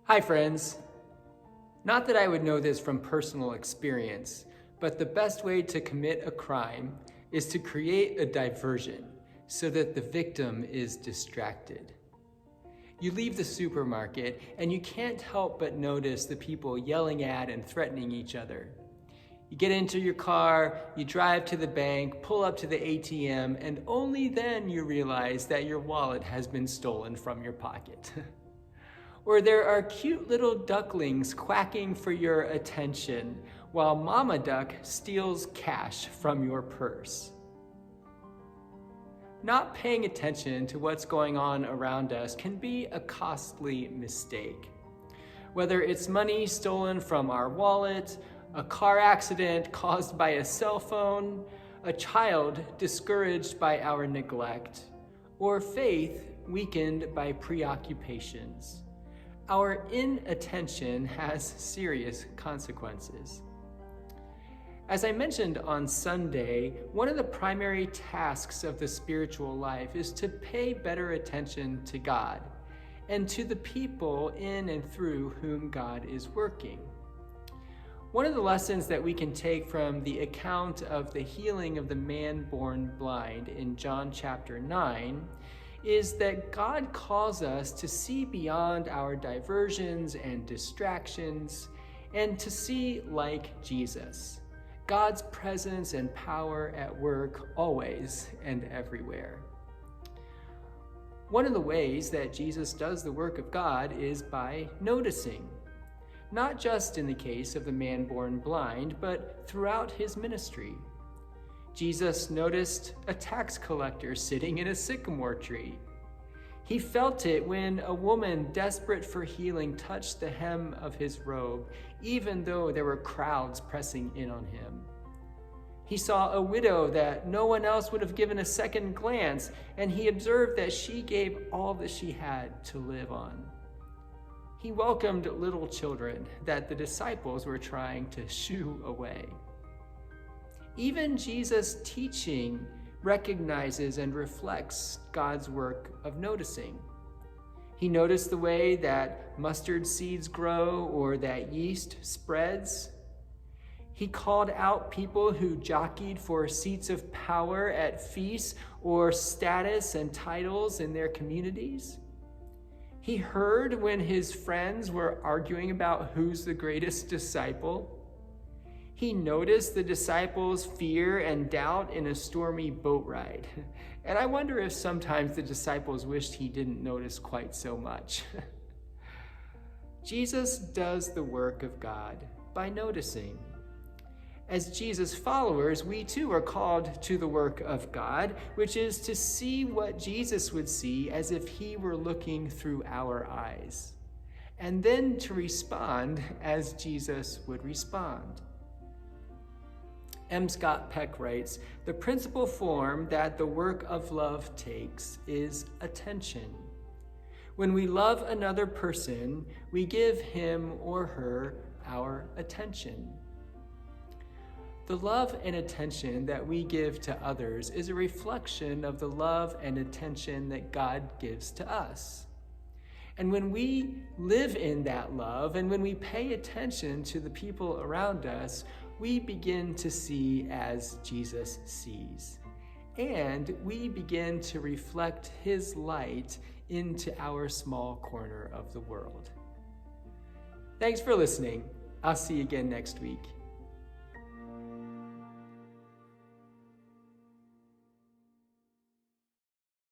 Hi friends. Not that I would know this from personal experience, but the best way to commit a crime is to create a diversion so that the victim is distracted. You leave the supermarket and you can't help but notice the people yelling at and threatening each other. You get into your car, you drive to the bank, pull up to the ATM, and only then you realize that your wallet has been stolen from your pocket. Or there are cute little ducklings quacking for your attention while Mama Duck steals cash from your purse. Not paying attention to what's going on around us can be a costly mistake. Whether it's money stolen from our wallet, a car accident caused by a cell phone, a child discouraged by our neglect, or faith weakened by preoccupations. Our inattention has serious consequences. As I mentioned on Sunday, one of the primary tasks of the spiritual life is to pay better attention to God and to the people in and through whom God is working. One of the lessons that we can take from the account of the healing of the man born blind in John chapter 9 is that God calls us to see beyond our diversions and distractions and to see like Jesus, God's presence and power at work always and everywhere. One of the ways that Jesus does the work of God is by noticing, not just in the case of the man born blind, but throughout his ministry. Jesus noticed a tax collector sitting in a sycamore tree. He felt it when a woman desperate for healing touched the hem of his robe, even though there were crowds pressing in on him. He saw a widow that no one else would have given a second glance, and he observed that she gave all that she had to live on. He welcomed little children that the disciples were trying to shoo away. Even Jesus' teaching recognizes and reflects God's work of noticing. He noticed the way that mustard seeds grow or that yeast spreads. He called out people who jockeyed for seats of power at feasts or status and titles in their communities. He heard when his friends were arguing about who's the greatest disciple. He noticed the disciples' fear and doubt in a stormy boat ride. And I wonder if sometimes the disciples wished he didn't notice quite so much. Jesus does the work of God by noticing. As Jesus' followers, we too are called to the work of God, which is to see what Jesus would see as if he were looking through our eyes, and then to respond as Jesus would respond. M. Scott Peck writes, "The principal form that the work of love takes is attention. When we love another person, we give him or her our attention. The love and attention that we give to others is a reflection of the love and attention that God gives to us. And when we live in that love and when we pay attention to the people around us, we begin to see as Jesus sees. And we begin to reflect his light into our small corner of the world." Thanks for listening. I'll see you again next week.